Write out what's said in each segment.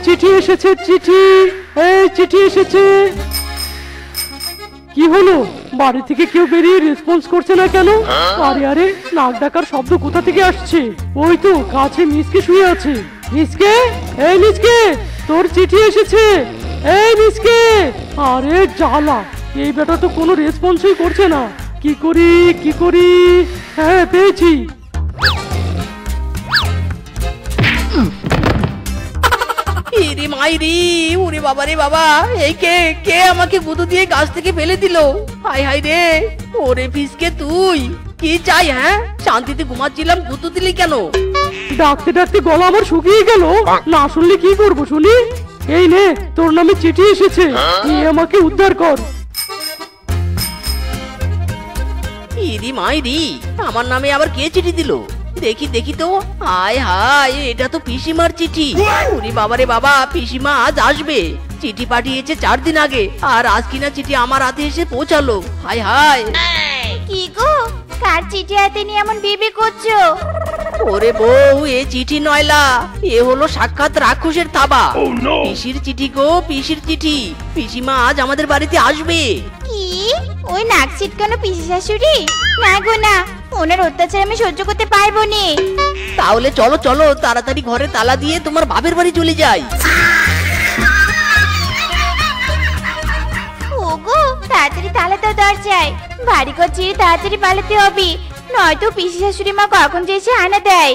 চিঠি এসেছে, চিঠি, এই চিঠি এসেছে। কি হলো, বাড়ি থেকে কেউ বেরিয়ে রেসপন্স করছে না কেন? আরে আরে, নাক ডাকার শব্দ কোথা থেকে আসছে? ওই তো কাছে মিসকে শুয়ে আছে। মিসকে, এই মিসকে, তোর চিঠি এসেছে। এই মিসকে, আরে জ্বালা, এই বেটা তো কোনো রেসপন্সই করছে না। কি করি কি করি? হ্যাঁ, পেয়েছি। ইরি মাইরি, ওরে বাবা রে বাবা, এই কে আমাকে গুঁতো দিয়ে গাছ থেকে ফেলে দিল? হাই হাই রে, ওরে ফিসকে তুই কি চাই? হ্যাঁ, শান্তিতে ঘুমাচ্ছিলাম, গুঁতো দিলি কেন? ডাকতে ডাকতে গলা আমার শুকিয়ে গেল, না শুনলে কি করবো শুনি? এই নে, তোর নামে চিঠি এসেছে, তুই আমাকে উদ্ধার কর। ইরি মাইরি, আমার নামে আবার কে চিঠি দিল? দেখি দেখি তো। হায় হায়, এটা তো পিসিমার চিঠি। ওরে বাবা রে বাবা, পিসিমা আজ আসবে। চিঠি পাঠিয়েছে 4 দিন আগে, আর আজ কিনা চিঠি আমার হাতে এসে পৌঁছালো। হায় হায়। কি গো, কার চিঠি হাতে নিয়ে এমন বিবি করছো? ওরে বউ, এ চিঠি নয়লা, এ হলো সাক্ষাৎ রাক্ষসের থাবা। পিসির চিঠি গো, পিসির চিঠি। পিসিমা আজ আমাদের বাড়িতে আসবে। কি, ওই নাক ছিটকানো পিসি শাশুড়ি? না গো না, ওনার অত্যাচার আমি সহ্য করতে পারবো না। তাহলে চলো চলো, তাড়াতাড়ি ঘরে তালা দিয়ে তোমার বাপের বাড়ি চলে যাই। ওগো, তাড়াতাড়ি তালা দাও দরজায়। বাড়ি ঘর ছেড়ে তাড়াতাড়ি পালাতে হবে, নয়তো পিসি শাশুড়ি মা কখন যে এসে আনা দেয়।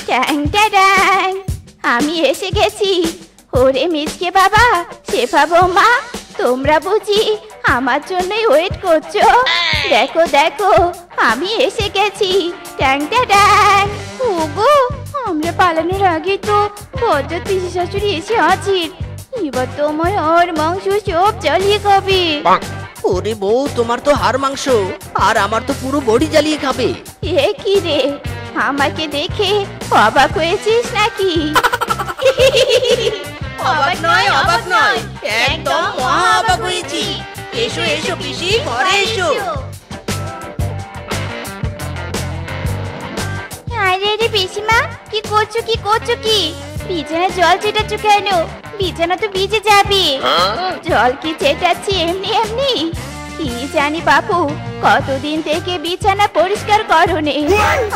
ট্যাং ট্যাং, আমি এসে গেছি। ওরে মিচকে বাবা, শেফা বৌমা, তোমরা বুঝি আমার জন্যই ওয়েট করছো? দেখো দেখো, আমি এসে গেছি। ট্যাং ট্যাং। ওগো, আমরা পালানোর আগে তো বজ্জাত পিসি শাশুড়ি এসে হাজির। এবার তোমায় ওর মাংস সব জ্বালিয়ে খাবে। ওরে বউ, তোমার তো হাড় মাংস, আর আমার তো পুরো বডি জ্বালিয়ে খাবে। এ কি রে, আমাকে দেখে অবাক হয়েছিস নাকি? অবাক নয়, অবাক নয়, একদম মহা অবাক হয়েছি। এসো এসো পিসি, ঘরে এসো। আরে রে পিসিমা, কি করছো কি করছো কি? বিছানা জল ছেটাচ্ছ কেন? বিছানা তো ভিজে যাবে। জল কি ছেটাচ্ছি এমনি এমনি? কি জানি বাপু, কতদিন থেকে বিছানা পরিষ্কার করোনি।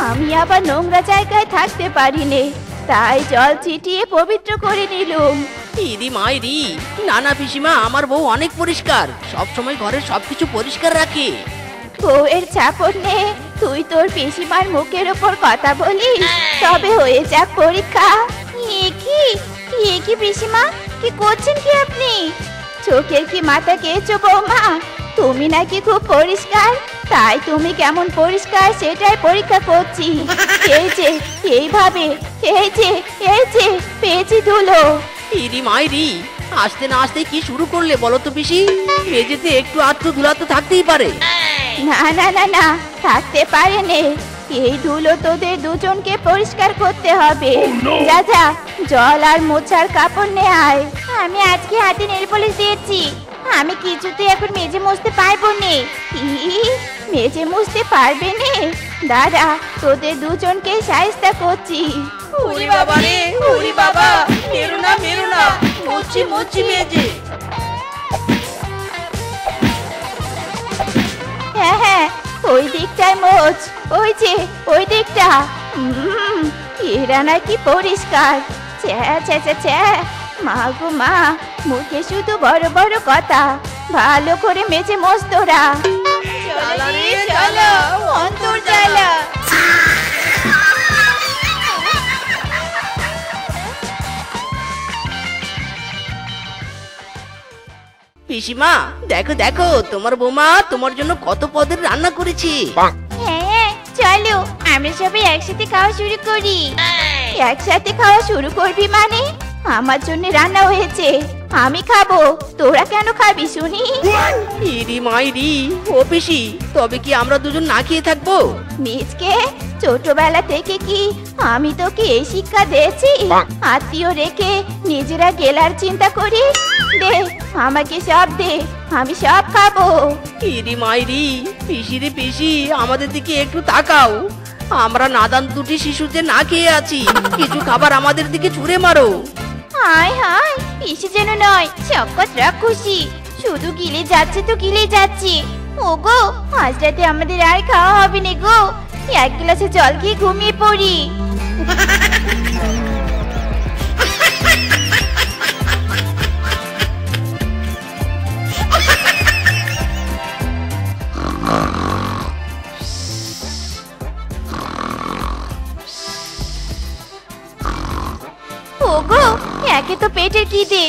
আমি আবার নোংরা জায়গায় থাকতে পারিনি, তাই জল ছিটিয়ে পবিত্র করে নিলুম। ইরি মাইরি, না না পিসিমা, আমার বউ অনেক পরিষ্কার, সব সময় ঘরের সবকিছু পরিষ্কার রাখে। বউয়ের চাপড় নে, তুই তোর পিসিমার মুখের ওপর কথা বলিস, তবে হয়ে যাক পরীক্ষা। এ কি পিসিমা, কি করছেন কি আপনি? চোখের কি মাথা খেয়েছো বৌমা? তুমি নাকি খুব পরিষ্কার, তাই তুমি কেমন পরিষ্কার সেটাই পরীক্ষা করছি। এই যে এইভাবে, এই যে পেয়েছি ধুলো। ইরি মাইরি, আসতে না আসতে কি শুরু করলে বলো তো পিসি? মেঝেতে একটু আধটু ধুলা তো থাকতেই পারে। না না না না, থাকতে পারে নে। এই ধুলো তোদের দুজনকে পরিষ্কার করতে হবে। যা যা, জল আর মোছার কাপড় নে আয়। আমি আজকে হাতে নেল পলিশ দিয়েছি, আমি কিছুতে এখন মেজে মুছতে পারবো নে। মেজে মুছতে পারবে নে? দাঁড়া, তোদের দুজনকে সাহায্য করছি। ওরে বাবা রে, ওরে বাবা, মেরো না মেরো না, মুচ্ছি মুচ্ছি মেজে। হ্যাঁ হ্যাঁ, ওই দিকটায় মোচ, ওই যে ওই দিকটা। এরা নাকি পরিষ্কার। ছ্যা ছ্যা ছ্যা ছ্যা, মা গো মা, মুখে শুধু বড় বড় কথা, ভালো করে মেজে মোছ তোরা। চলো রে চলো, অন্তর জ্বালা। পিসিমা, দেখো দেখো, তোমার বৌমা তোমার জন্য কত পদের রান্না করেছি। হ্যাঁ চলো, আমরা সবাই একসাথে খাওয়া শুরু করি। একসাথে খাওয়া শুরু করবি মানে? আমার জন্য রান্না হয়েছে, আমি খাবো, তোরা কেন খাবি শুনি? ইরি মাইরি, ও পিসি, তবে কি আমরা দুজন না খেয়ে থাকবো? মিজকে, ছোটবেলা থেকে কি আমি তোকে এই শিক্ষা দিয়েছি? আত্মীয় রেখে নিজেরা গেলার চিন্তা করিস? দে, আমাকে সব দে, আমি সব খাবো। ইরি মাইরি, পিসি রে পিসি, আমাদের দিকে একটু তাকাও। আমরা নাদান দুটি শিশুতে না খেয়ে আছি, কিছু খাবার আমাদের দিকে ছুঁড়ে মারো। হায় হায়, পিসি যেন নয় চক্কত রাক্ষসী, শুধু গিলে যাচ্ছে তো গিলে যাচ্ছে। ওগো, আজ রাতে আমাদের আর খাওয়া হবে না গো, এক গ্লাসে জল খেয়ে ঘুমিয়ে পড়ি। ওগো, একে তো পেটের খিদে,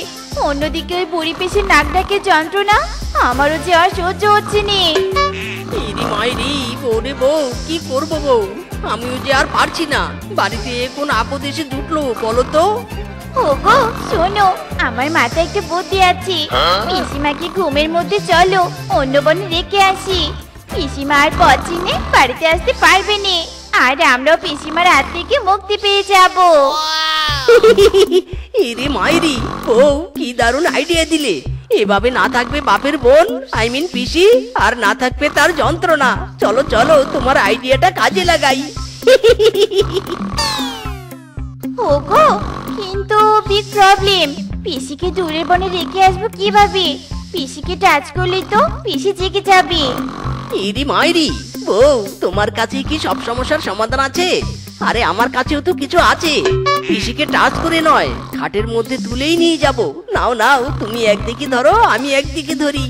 অন্যদিকে ওই বুড়ি পিসির নাক ডাকের যন্ত্রণা, আমারও যে আর সহ্য হচ্ছে নে। ইরি মাইরি, বউরে বউ, কি করবো বউ, আমিও যে আর পারছি না। বাড়িতে কোন আপদ এসে জুটলো বলো তো? ওগো শোনো, আমার মাথায় একটা বুদ্ধি আছে। পিসিমাকে ঘুমের মধ্যে চলো অন্য বনে রেখে আসি, পিসিমা আর পথ চিনে বাড়িতে আসতে পারবে না, আর আমরাও পিসিমার হাত থেকে মুক্তি পেয়ে যাব। ইরি মাইরি, বউ কি দারুণ আইডিয়া দিলে। এভাবে না থাকবে বাপের বোন, আই মিন পিসি, আর না থাকবে তার যন্ত্রণা। চলো চলো, তোমার আইডিয়াটা কাজে লাগাই। ওগো, কিন্তু বিগ প্রবলেম, পিসিকে দূরের বনে রেখে আসবো কিভাবে? পিসিকে টাচ করলেই তো পিসি জেগে যাবে। ইরি মাইরি, বউ তোমার কাছে কি সব সমস্যার সমাধান আছে? আরে আমার কাছেও তো কিছু আছে। পিসিকে টাচ করে নয়, খাটের মধ্যে তুলেই নিয়ে যাব। নাও নাও, তুমি একদিকে ধরো, আমি একদিকে ধরি।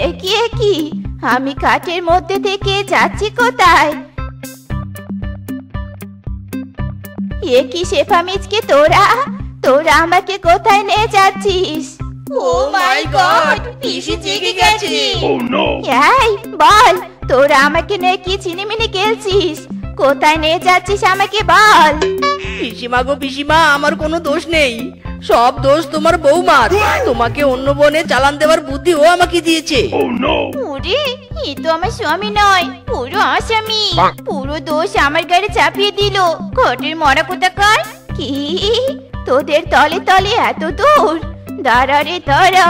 এ কি, আমি কাঠের মধ্যে থেকে যাচ্ছি কোথায়? এ কি শেফা মিচকে, তোরা তোরা আমাকে কোথায় নিয়ে যাচ্ছিস? ও মাই গড, পিসি জেগে গেছে। এই বল, তোরা আমাকে নিয়ে কি ছিনিমিনি খেলছিস? কোথায় নিয়ে যাচ্ছিস আমাকে বল। পিসিমা গো পিসিমা, আমার কোনো দোষ নেই, সব দোষ তোমার বৌমার। তোমাকে অন্য বনে চালান দেওয়ার বুদ্ধি ও আমাকে দিয়েছে। ওরে, এ তো আমার স্বামী নয়, পুরো আসামি। পুরো দোষ আমার গাড়ি চাপিয়ে দিল, ঘটের মরা কোথাকার। কি, তোদের তলে তলে এত দূর? দাঁড়া রে দাঁড়া,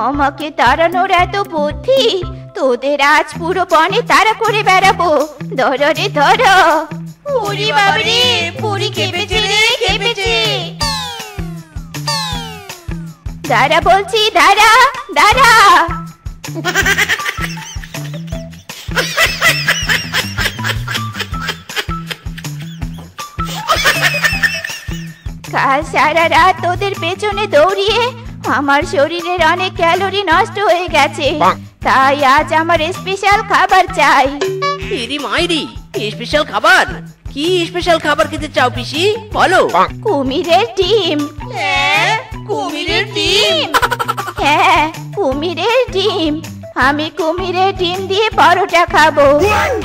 আমাকে তাড়ানোর এত বুদ্ধি? তোদের আজ পুরো বনে তাড়া করে বেড়াবো, ধরো রে ধরো। ওরে বাবারে, পুরি কেঁপেছে রে কেঁপেছে। দাঁড়া বলছি, দাঁড়া দাঁড়া। কাল সারা রাত তোদের পেছনে দৌড়িয়ে আমার শরীরের অনেক ক্যালোরি নষ্ট হয়ে গেছে, তাই আজ আমার স্পেশাল খাবার চাই। ইরি মাইরি, স্পেশাল খাবার? কি স্পেশাল খাবার খেতে চাও পিসি, বলো? কুমিরের ডিম। কুমিরের ডিম? হ্যাঁ, কুমিরের ডিম। আমি কুমিরের ডিম দিয়ে পরোটা খাবো,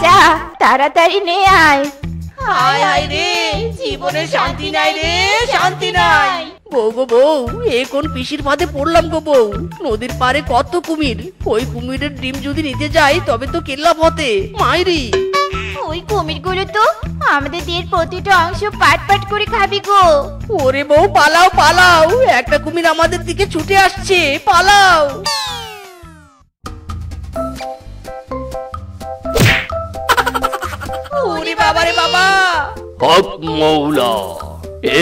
যা তাড়াতাড়ি নে আয়। হায় হায় রে, জীবনে শান্তি নাই রে, শান্তি নাই। বউ গো বউ, এ কোন পিসির ফাঁদে পড়লাম গো বউ। নদীর পারে কত কুমির, ওই কুমিরের ডিম যদি নিতে যাই তবে তো কেল্লা ফতে মাইরি। ওই কুমিরগুলো তো আমাদের দেহের প্রতিটা অংশ পাট পাট করে খাবি গো। ওরে বউ পালাও পালাও, একটা কুমির আমাদের দিকে ছুটে আসছে, পালাও। ওরে বাবারে বাবা। হক মৌলা,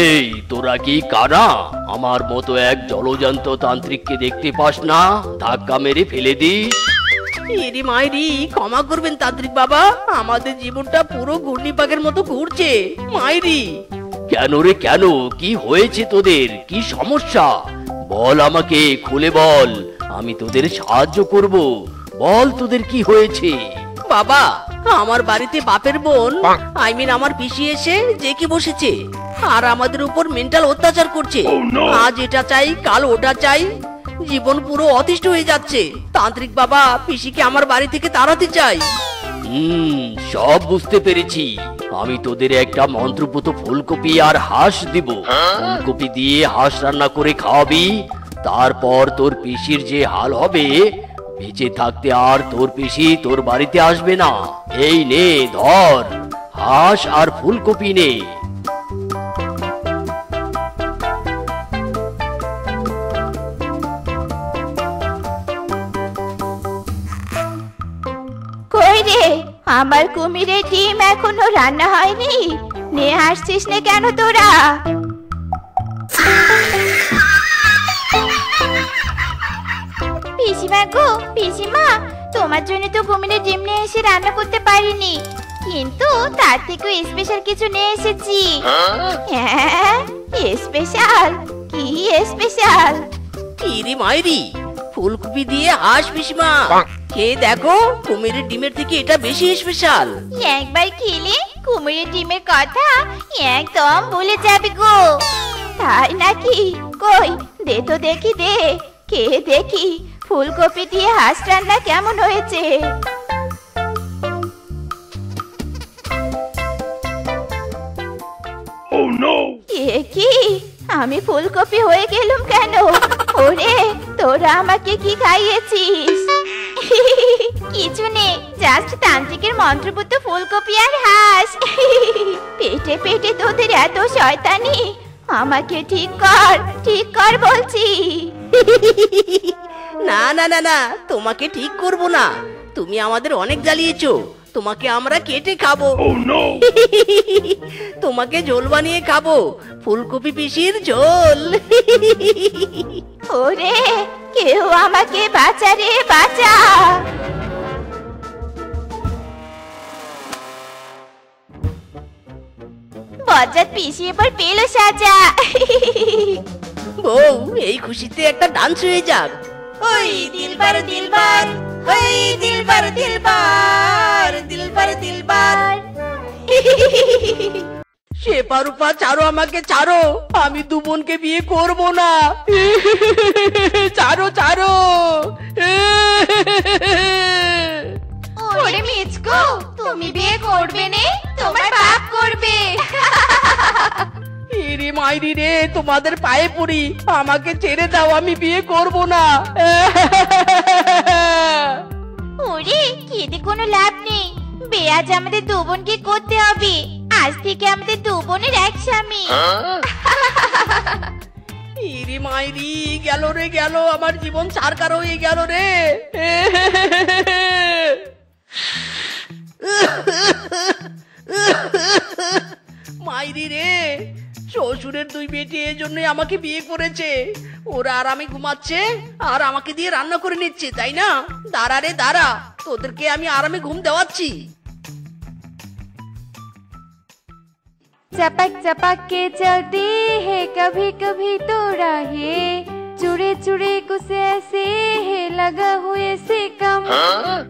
এই তোরা কি কারা? আমার মতো এক জলজান্ত তান্ত্রিককে দেখতে পাস না? ধাক্কা মেরে ফেলে দিস। এরি মাইরি, ক্ষমা করবেন তান্ত্রিক বাবা, আমাদের জীবনটা পুরো ঘূর্ণিপাকের মতো ঘুরছে মাইরি। কেন রে কেন, কি হয়েছে তোদের? কি সমস্যা বল, আমাকে খুলে বল, আমি তোদের সাহায্য করব। বল তোদের কি হয়েছে? বাবা, আমার বাড়িতে বাপের বোন, আই মিন আমার পিসি এসে জেকে বসেছে আর আমাদের উপর মেন্টাল অত্যাচার করছে। আজ এটা চাই, কাল ওটা চাই, জীবন পুরো অতিষ্ঠ হয়ে যাচ্ছে। তান্ত্রিক বাবা, পিসিকে আমার বাড়ি থেকে তাড়াতে চাই। সব বুঝতে পেরেছি। আমি তোদের একটা মন্ত্রপুত ফুলকপি আর হাঁস দিব। ফুলকপি দিয়ে হাঁস রান্না করে খাওয়াবি, তারপর তোর পিসির যে হাল হবে, বেঁচে থাকতে আর তোর পিসি তোর বাড়িতে আসবে না। এই নে ধর, হাঁস আর ফুলকপি নে। কিরে, আমার কুমিরের ডিম এখনো রান্না হয়নি? নিয়ে আসছিস না কেন তোরা? পিসিমা গো, পিসিমা, তোমার জন্য তো কুমিরের ডিম নিয়ে এসে রান্না করতে পারিনি, কিন্তু তার থেকেও স্পেশাল কিছু নিয়ে এসেছি। হ্যাঁ, স্পেশাল? কি স্পেশাল? ইরি মাইরি, ফুলকপি দিয়ে হাঁস পিসিমা, খেয়ে দেখো কুমিরের ডিমের থেকে এটা বেশি স্পেশাল। একবার খেলে কুমিরের ডিমের কথা একদম ভুলে যাবে গো। তাই নাকি? কই দে তো দেখি, দে খেয়ে দেখি ফুলকপি দিয়ে হাঁস রান্না কেমন হয়েছে। এ কি, আমি ফুলকপি হয়ে গেলাম কেন? ওরে, তোরা আমাকে কি খাইয়েছিস? কিছু নেই, জাস্ট তান্ত্রিকের মন্ত্রপুত ফুলকপি আর হাঁস। পেটে পেটে তোদের এত শয়তানি, আমাকে ঠিক কর বলছি। না না না না, তোমাকে ঠিক করব না, তুমি আমাদের অনেক জ্বালিয়েছো, তোমাকে আমরা কেটে খাবো। তোমাকে ঝোল বানিয়ে খাবো, ফুলকপি পিসির ঝোল। ওরে, কেউ আমাকে বাঁচা রে, বাঁচা। বজ্জাত পিসি এবার পেল সাজা। বউ, এই খুশিতে একটা ডান্স হয়ে যাক। ওই দিলবার দিলবার, ওই দিলবার দিলবার, দিলবার দিলবার। শেফারুপা, ছাড়ো আমাকে, ছাড়ো, আমি দু বোনকে বিয়ে করব না। ছাড়ো ছাড়ো। ওরে মিচকো, তুমি বিয়ে করবে নে, তোমার বাপ করবে। ইরে মাইরি রে, তোমাদের পায়ে পড়ি, আমাকে ছেড়ে দাও, আমি বিয়ে করব না। ওরে, কেঁদে কোনো লাভ নেই, বিয়ে আজ আমাদের দু বোনকে করতে হবে। আজ থেকে আমাদের দু বোনের এক স্বামী। ইরে মাইরি, গেল রে গেল, আমার জীবন ছারকার হয়ে গেল রে। মাইরি রে, শ্বশুরের দুই বেটি এই জন্যই আমাকে বিয়ে করেছে। ওরা আরামে ঘুমাচ্ছে আর আমাকে দিয়ে রান্না করে নিচ্ছে, তাই না? দাঁড়া রে দাঁড়া, তোদেরকে আমি আরামে ঘুম দেওয়াচ্ছি। चपक चपक के चलती है कभी कभी तो राहें, चुरे चुरे कुछ ऐसे है लगा हुए से कम।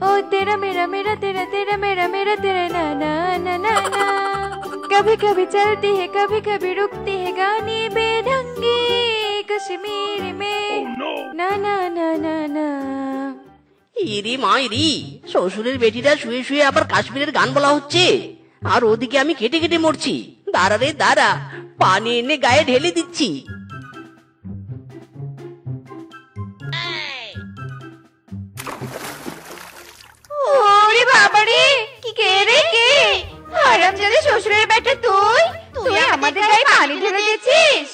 ओ तेरा मेरा मेरा तेरा तेरा मेरा मेरा तेरा ना ना ना ना ना। कभी कभी चलती है कभी कभी रुकती है गाने बेढंगे कश्मीर में ना ना ना ना ना। ইরি মাইরি, শ্বশুরের বেটিরা শুয়ে শুয়ে আবার কাশ্মীরের গান বলা হচ্ছে, আর ওদিকে আমি কেটে কেটে মরছি। দাঁড়া রে দাঁড়া, পানি এনে গায়ে ঢেলে দিচ্ছি। ওরে বাবা রে, কি কে রে কে? হারামজাদা শ্বশুরের বেটা, তুই আমাদের গায়ে পানি ঢেলে দিয়েছিস?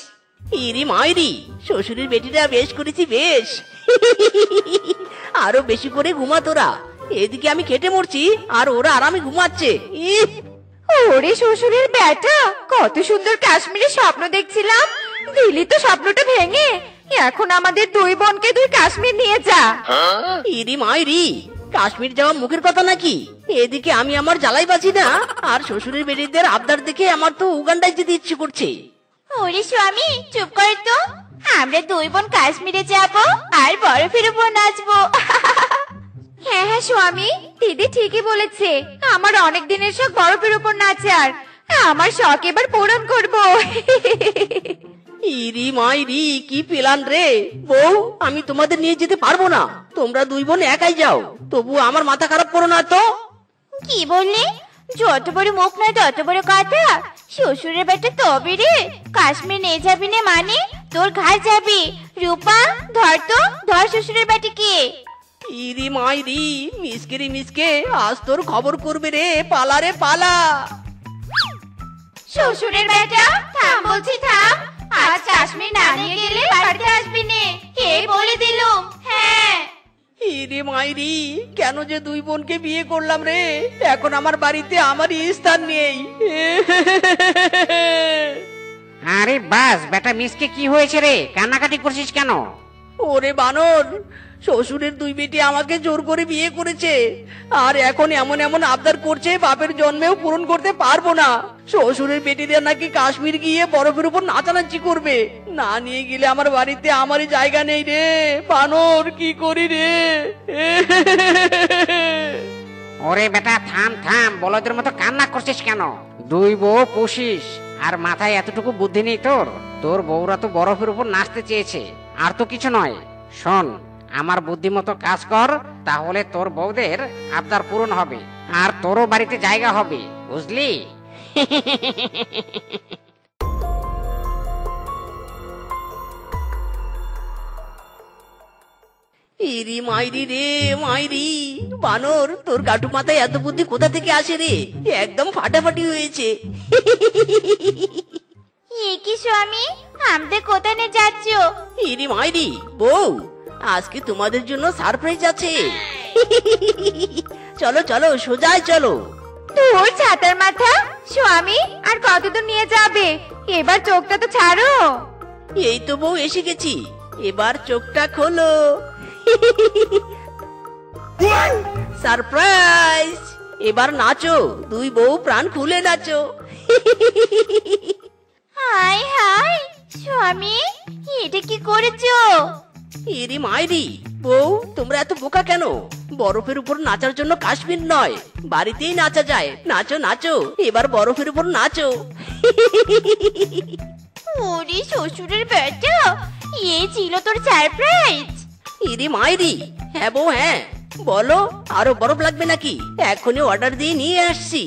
ইরি মাইরি, শ্বশুরের বেটিরা বেশ করেছি বেশ। আরো বেশি করে ঘুমা তোরা, এদিকে আমি কেটে মরছি আর ওরা আরামে ঘুমাচ্ছে। ইহ, ওরে শ্বশুরের বেটা, কত সুন্দর কাশ্মীরের স্বপ্ন দেখছিলাম, দিলি তো স্বপ্নটা ভেঙে। এখন আমাদের দুই বোনকে তুই কাশ্মীর নিয়ে যা। ইরি মাইরি, কাশ্মীর যাওয়া মুখের কথা নাকি? এদিকে আমি আমার জ্বালাই বাঁচি না, আর শ্বশুরের বেটিদের আবদার দেখে আমার তো উগান্ডায় যেতে ইচ্ছে করছে। ওরে স্বামী, চুপ কর তো, আমরা দুই বোন কাশ্মীরে যাব আর বরফের উপর নাচবো। হ্যাঁ হ্যাঁ স্বামী, দিদি ঠিকই বলেছে, আমার অনেক দিনের শখ বরফের উপর নাচার, আমার শখ এবার পূরণ করব। ইরি মাইরি, কি প্ল্যান রে বউ, আমি তোমাদের নিয়ে যেতে পারবো না, তোমরা দুই বোন একাই যাও। তবু আমার মাথা খারাপ করো না তো। কি বললি? যত বড় মুখ নয় তত বড় কথা। শ্বশুরের বেটা তবে রে, কাশ্মীর নিয়ে যাবি না মানে তোর ঘাড় যাবি। রূপা, ধর তো, ধর শ্বশুরের বেটিকে। ইরি মাইরি, মিসকে রে মিসকে, আজ তোর খবর করবে রে, পালা রে পালা। শ্বশুরের বেটা, থাম বলছি থাম, আজ কাশ্মীর না নিয়ে গেলে বাড়িতে আসবি নে, এই বলে দিলুম। হ্যাঁ। ইরে মাইরি, কেন যে দুই বোনকে বিয়ে করলাম রে। এখন আমার বাড়িতে আমারই স্থান নেই। আরে বাস বেটা মিসকে কি হয়েছে রে, কান্নাকাটি করছিস কেন? ওরে বানর, শ্বশুরের দুই বেটি আমাকে জোর করে বিয়ে করেছে, আর এখন এমন এমন আবদার করছে বাপের জন্মেও পূরণ করতে পারবো না। শ্বশুরের বেটিদের নাকি কাশ্মীর গিয়ে বরফের উপর নাচানাচি করবে, না নিয়ে গেলে আমার বাড়িতে আমারই জায়গা নেই রে। বানর, কি করি রে? ওরে বেটা থাম থাম, বলদের মতো কান্না করছিস কেন? দুই বউ পুষিস আর মাথায় এতটুকু বুদ্ধি নেই তোর? তোর বউরা তো বরফের উপর নাচতে চেয়েছে, আর তো কিছু নয়। শোন, আমার বুদ্ধি মতো কাজ কর, তাহলে তোর বউদের আবদার পূরণ হবে আর তোরও বাড়িতে জায়গা হবে, বুঝলি? ইরি মাইরি রে মাইরি, বানর তোর গাটু মাথায় এত বুদ্ধি কোথা থেকে আসে রে? একদম ফাটাফাটি হয়েছে। এ কি স্বামী, আমাদের কোথায় নিয়ে যাচ্ছ? ইরি মাইরি বউ, আজকে তোমাদের জন্য সারপ্রাইজ আছে। চলো চলো, সোজাই চলো। তোর ছাতার মাথা, স্বামী আর কতদূর নিয়ে যাবে? এবার চোখটা তো ছাড়ো। এই তো বউ এসে গেছি, এবার চোখটা খোলো। সারপ্রাইজ! এবার নাচো, দুই বউ প্রাণ খুলে নাচো। হাই হাই স্বামী, এটা কি করেছো? ইরি মাইরি বউ, তোমরা এত বোকা কেন? বরফের উপর নাচার জন্য কাশ্মীর নয়, বাড়িতেই নাচা যায়। নাচো নাচো, এবার বরফের উপর নাচো। ওরে শ্বশুরের বেটা, এই ছিল তোর সারপ্রাইজ? ইরি মাইরি হ্যাঁ বউ হ্যাঁ, বলো আরো বরফ লাগবে নাকি? এখনই অর্ডার দিয়ে নিয়ে আসছি।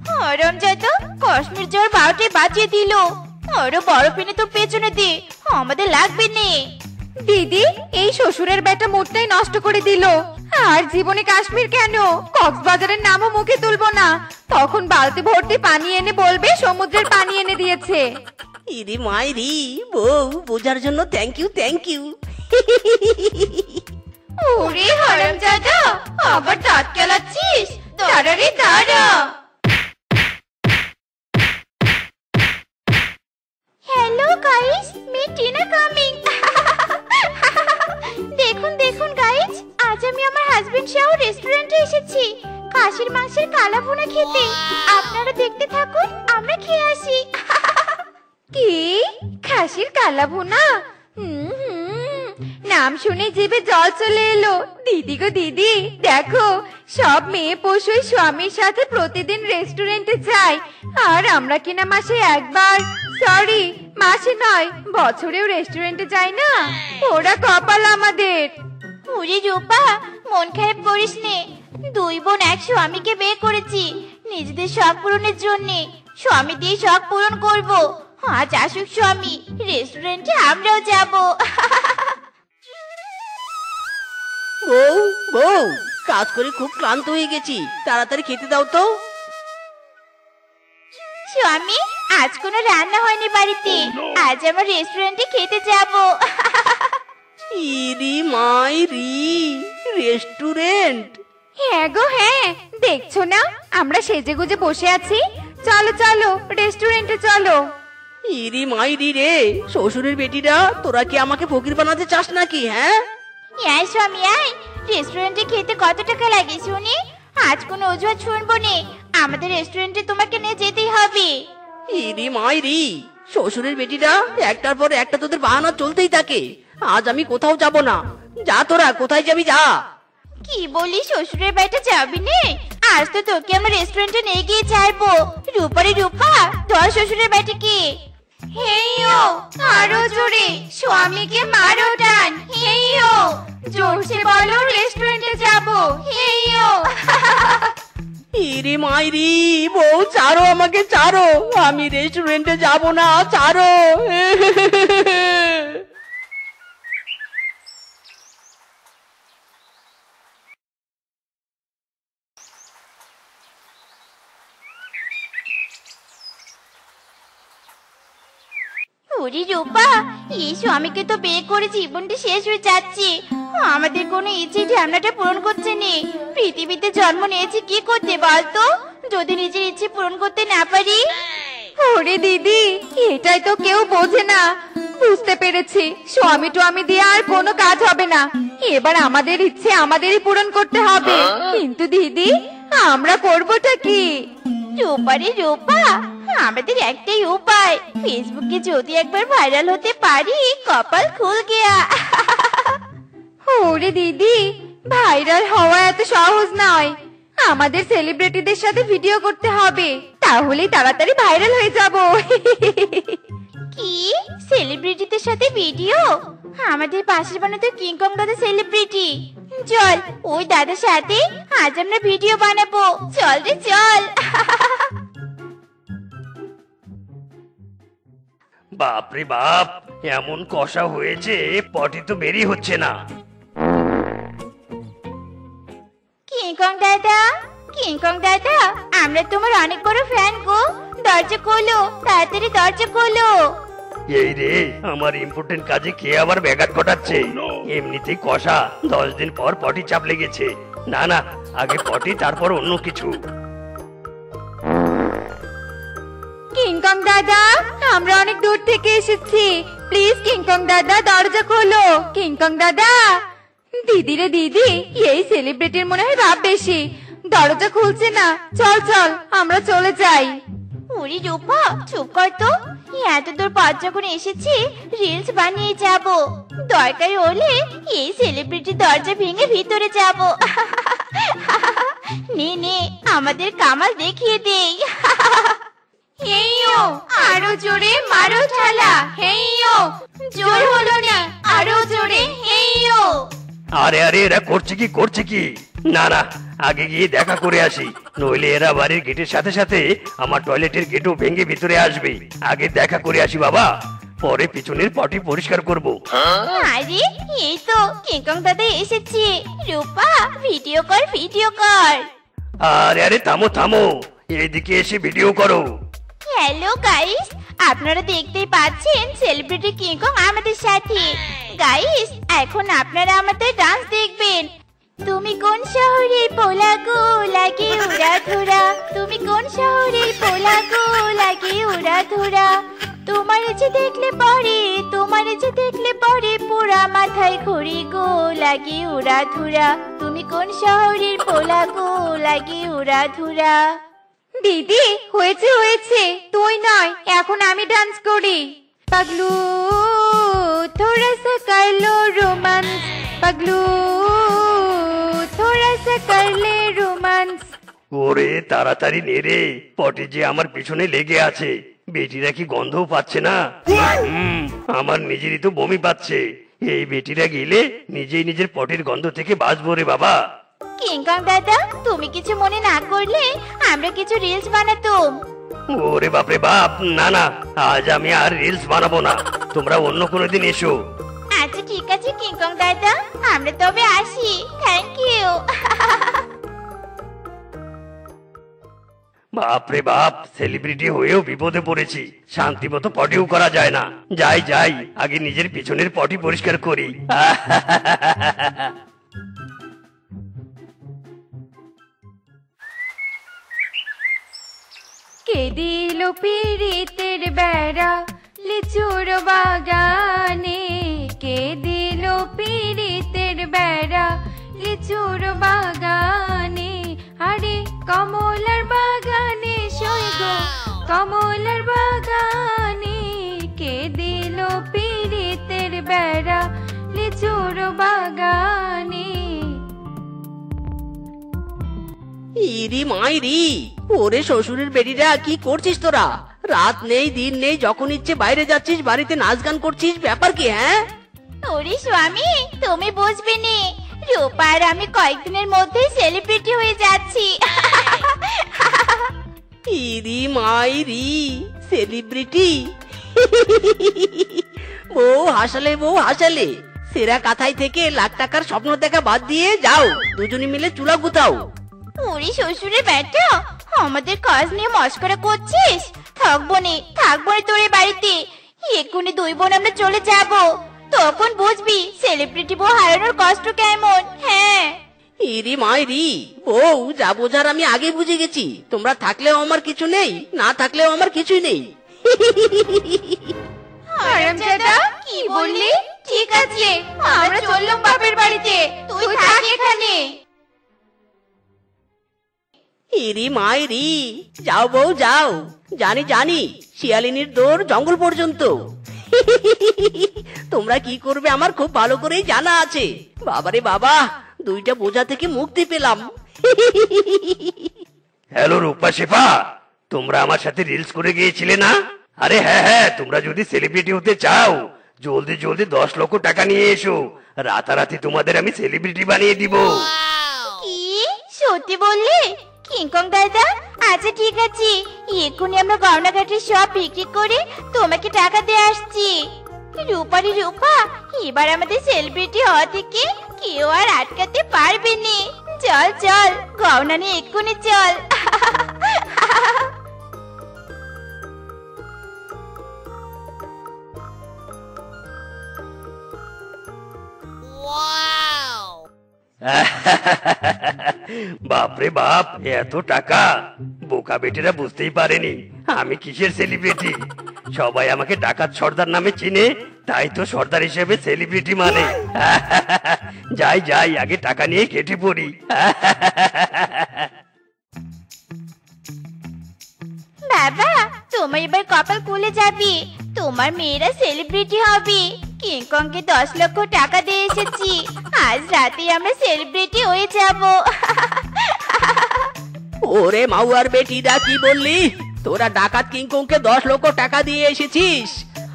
হারামজাদা, কাশ্মীর যাওয়ার 12টায় বাজিয়ে দিল। আরো বরফ এনে তোর পেছনে দে, আমাদের লাগবে নে। দিদি, এই শ্বশুরের বেটা মুডটাই নষ্ট করে দিল। আর জীবনে কাশ্মীর কেন, কক্সবাজারের নামও মুখে তুলবো না। তখন বালতি ভর্তি পানি এনে বলবে সমুদ্রের পানি এনে দিয়েছে। ইরি মাইরি বউ, বোঝার জন্য থ্যাংক ইউ থ্যাংক ইউ। ওরে হারামজাদা, আবার দাঁত কেলাচ্ছিস? দাঁড়া রে দাঁড়া। Hello guys, me Tina coming. দেখুন দেখুন গাইস, আজ আমি আমার হাজবেন্ড সহ রেস্টুরেন্টে এসেছি খাসির মাংসের কালা ভুনা খেতে। আপনারা দেখতে থাকুন, আমরা খেয়ে আসি। কি, খাসির কালা ভুনা? নাম শুনে জিভে জল চলে এলো। দিদি গো দিদি, দেখো সব মেয়ে পশুই স্বামীর সাথে প্রতিদিন রেস্টুরেন্টে যায়, আর আমরা কিনা মাসে একবার, সরি মাসে নয় বছরেও রেস্টুরেন্টে যাই না। ওরা কপাল আমাদের। ওরে রূপা, মন খারাপ করিস নে। দুই বোন এক স্বামীকে বিয়ে করেছি নিজেদের শখ পূরণের জন্য। স্বামী দিয়ে শখ পূরণ করব। আজ আসুক স্বামী, রেস্টুরেন্টে আমরাও যাব। বউ বউ, কাজ করে খুব ক্লান্ত হয়ে গেছি, তাড়াতাড়ি খেতে দাও তো। স্বামী, আজ কোনো রান্না হয়নি বাড়িতে, আজ আমার রেস্টুরেন্টে খেতে যাব। ইরি মাইরি, রেস্টুরেন্ট? হ্যাঁ গো হ্যাঁ, দেখছো না আমরা সেজেগুজে বসে আছি। চলো চলো রেস্টুরেন্টে চলো। ইরি মাইরি রে, শ্বশুরের বেটিরা তোরা কি আমাকে ফকির বানাতে চাস নাকি? হ্যাঁ আয় স্বামী আয়, রেস্টুরেন্টে খেতে কত টাকা লাগে শুনি? আজ কোনো অজুহাত শুনবো নে, আমাদের রেস্টুরেন্টে তোমাকে নিয়ে যেতেই হবে। ইরি মাইরি, শ্বশুরের বেটিরা একটার পর একটা তোদের বাহানা চলতেই থাকে। আজ আমি কোথাও যাব না। যা তোরা, কোথায় যাবি যা। কি বলি, শ্বশুরের বাড়িতে যাবি নে? আজ তো তোকে আমরা রেস্টুরেন্টে নিয়ে গিয়ে ছাড়বো। রূপারে রূপা, তোর শ্বশুরের বাড়িকে। হেইও, আরো জোরে, স্বামীকে মারো টান। হেইও, জোরসে বলো রেস্টুরেন্টে যাবো। হেইও। ইরি মাইরি বউ, ছাড়ো আমাকে ছাড়ো, আমি রেস্টুরেন্টে যাব না, ছাড়ো। ওরে রূপা, এই স্বামীকে তো বিয়ে করে জীবনটা শেষ হয়ে যাচ্ছে। আমাদের কোনো ইচ্ছে ঢ্যামনাটা পূরণ করছে নে। পৃথিবীতে জন্ম নিয়েছি কি করতে বলতো, যদি নিজের ইচ্ছে পূরণ করতে না পারি? ওরে দিদি, এটাই তো কেউ বোঝে না। বুঝতে পেরেছি, স্বামী টুয়ামি দিয়ে আর কোনো কাজ হবে না। এবার আমাদের ইচ্ছে আমাদেরই পূরণ করতে হবে। কিন্তু দিদি, আমরা করবোটা কি? রূপা রে রূপা, আমাদের একটাই উপায়, ফেসবুকে যদি একবার ভাইরাল হতে পারি কপাল খুল গিয়া। ওরে দিদি, ভাইরাল হওয়া এত সহজ নয়। আমাদের সেলিব্রিটিদের সাথে ভিডিও করতে হবে, তাহলেই তাড়াতাড়ি ভাইরাল হয়ে যাব। কি সেলিব্রিটিদের সাথে ভিডিও? আমাদের পাশের বানা তো কিংকং দাদা সেলিব্রিটি। চল ওই দাদার সাথে আজ আমরা ভিডিও বানাবো। চল রে চল। বাপরে বাপ, এমন কষা হয়েছে পটি তো বেরিয়ে হচ্ছে না। কিংকং দাদা, কিংকং দাদা, আমরা তোমার অনেক বড় ফ্যান গো। দরজা খোলো, তাড়াতাড়ি দরজা খোলো। এই রে, আমার ইম্পর্টেন্ট কাজে কে আবার ব্যাঘাত ঘটাচ্ছে? এমনিতেই কষা, 10 দিন পর পটি চাপ লেগেছে। না না, আগে পটি তারপর অন্য কিছু। কিংকং দাদা, আমরা অনেক দূর থেকে এসেছি, প্লিজ কিংকং দাদা দরজা খোলো। কিংকং দাদা। দিদি রে দিদি, এই সেলিব্রিটির মনে হয় ভাব বেশি, দরজা খুলছে না। চল চল, আমরা চলে যাই। ওরে রূপা, চুপ কর তো। এত দূর পথ যখন এসেছি, রিলস বানিয়ে যাব। দরকার হলে এই সেলিব্রিটি দরজা ভেঙে ভিতরে যাব। নে নে, আমাদের কামাল দেখিয়ে দেই। হেইয়ো, আরো জোরে মারো ঠালা। হেইয়ো, জোর হলো না, আরো জোরে। হেইয়ো। আরে আরে, এরা করছে কি? না না, আগে গিয়ে দেখা করে আসি, নইলে এরা বাড়ির গেটের সাথে সাথে আমার টয়লেটের গেটও ভেঙে ভিতরে আসবে। আগে দেখা করে আসি বাবা, পরে পিছনের পটি পরিষ্কার করব। আরে এই তো কিংকং দাদা এসেছে। রূপা, ভিডিও কর, ভিডিও কর। আরে আরে, থামো থামো, এইদিকে এসে ভিডিও করো। হ্যালো গাইস, আপনারা দেখতেই পাচ্ছেন সেলিব্রিটি কিংকং আমাদের সাথে। গাইস, এখন আপনারা আমাদের ডান্স দেখবেন। তুমি কোন শহরের পোলা গো, লাগে উড়া ধরা। তুমি কোন শহরের পোলা গো, লাগে উড়া ধরা। তোমার যে দেখলে পরে, তোমার যে দেখলে পরে পুরা মাথায় ঘুরি গো, লাগে উড়া ধরা। তুমি কোন শহরের পোলা গো, লাগে উড়া ধরা। দিদি, হয়েছে হয়েছে, তুই নয়, এখন আমি ডান্স করি। পাগলু থোড়া সা কর লো রোমান্স, পাগলু থোড়া সা কর লে রোমান্স। ওরে তাড়াতাড়ি নে রে, পটি যে আমার পিছনে লেগে আছে। বেটিরা কি গন্ধও পাচ্ছে না? আমার নিজেরই তো বমি পাচ্ছে। এই বেটিরা গেলে নিজেই নিজের পটির গন্ধ থেকে বাঁচবো রে বাবা। কিংকং দাদা, তুমি কিছু মনে না করলে আমরা কিছু রিলস বানাতাম। ওরে বাপরে বাপ, না না, আজ আমি আর রিলস বানাবো না, তোমরা অন্য কোনো দিন এসো। আচ্ছা ঠিক আছে কিংকং দাদা, আমরা তবে আসি। Thank you. বাপরে বাপ, সেলিব্রিটি হয়েও বিপদে পড়েছি। শান্তি মতো পটিও করা যায় না। যাই যাই, আগে নিজের পিছনের পটি পরিষ্কার করি। কে দিল পীড়িতের বেড়া লিচুর বাগানে, কে দিল পীড়িতের বেড়া লিচুর বাগানে। আরে কমলার বাগানে সৈগ, কমলার বাগানে, কে দিল পীড়িতের বেড়া লিচুর বাগানে। ইরি মাইরি, ওরে শ্বশুরের বেটিরা, কি করছিস তোরা? রাত নেই দিন নেই, যখন ইচ্ছে বাইরে যাচ্ছিস, বাড়িতে নাচ গান করছিস, ব্যাপার কি? হ্যাঁ ওরে স্বামী, তুমি বুঝবে নি, রূপা আর আমি কয়েকদিনের মধ্যেই সেলিব্রিটি হয়ে যাচ্ছি। ইরি মাইরি, সেলিব্রিটি? বউ হাসালে, বউ হাসালে। সেরা কাথায় থেকে লাখ টাকার স্বপ্ন দেখা বাদ দিয়ে যাও, দুজনে মিলে চুলা গুতাও। ওরে শ্বশুরের বেটা, আমাদের কাজ নিয়ে মস্করা করছিস? থাকবো নে তোর বাড়িতে। এক্ষুনি দুই বোন আমরা চলে যাব, তখন বুঝবি সেলিব্রিটি বউ হারানোর কষ্ট কেমন। হ্যাঁ ইরি মাইরি, বউ যা বোঝার আমি আগে বুঝে গেছি। তোমরা থাকলেও আমার কিছু নেই, না থাকলেও আমার কিছুই নেই। হারামজাদা, কি বললি? ঠিক আছে, আমরা চললাম বাপের বাড়িতে, তুই থাক এখানে। ইরি মাইরি, যাও বউ যাও। জানি জানি, শিয়ালিনীর দৌড় জঙ্গল পর্যন্ত। তোমরা কি করবে আমার খুব ভালো করেই জানা আছে। বাবারে বাবা, দুইটা বোঝা থেকে মুক্তি পেলাম। হ্যালো রূপা শেফা, তোমরা আমার সাথে রিলস করে গিয়েছিলে না? আরে হ্যাঁ হ্যাঁ, তোমরা যদি সেলিব্রিটি হতে চাও জলদি জলদি 10 লক্ষ টাকা নিয়ে এসো, রাতারাতি তোমাদের আমি সেলিব্রিটি বানিয়ে দিব। কি সত্যি বললি কিংকং দাদা? আচ্ছা ঠিক আছে, এক্ষুনি আমরা গয়নাঘাটের সব বিক্রি করে তোমাকে টাকা দিয়ে আসছি। রূপারি রূপা, এবার আমাদের সেলিব্রিটি হওয়া থেকে কেউ আর আটকাতে পারবে না। চল চল, গয়না নিয়ে এক্ষুনি চল। বাপরে বাপ, এত টাকা! বোকা বেটিরা বুঝতেই পারেনি আমি কিসের সেলিব্রিটি। সবাই আমাকে ডাকাত সর্দার নামে চিনে, তাই তো সর্দার হিসেবে সেলিব্রিটি মানে। যাই যাই, আগে টাকা নিয়ে কেটে পড়ি। বাবা, তোমার এবার কপাল খুলে যাবে, তোমার মেয়েরা সেলিব্রিটি হবে। কিংকংকে 10 লক্ষ টাকা দিয়ে এসেছি, আজ রাতে আমরা সেলিব্রিটি হয়ে যাব। ওরে মাউয়ার বেটিরা, কি বললি? তোরা ডাকাত কিংকংকে 10 লক্ষ টাকা দিয়ে এসেছিস?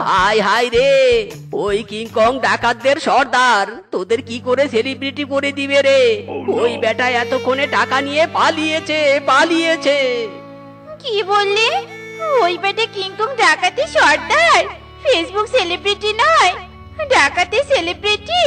হায় হায় রে, ওই কিংকং ডাকাতদের সর্দার, তোদের কি করে সেলিব্রিটি করে দিবে রে? ওই বেটা এতক্ষণে টাকা নিয়ে পালিয়েছে পালিয়েছে। কি বললে? ওই বেটে কিংকং ডাকাতি সর্দার, ফেসবুক সেলিব্রিটি নয়, ডাকাতি সেলিব্রিটি।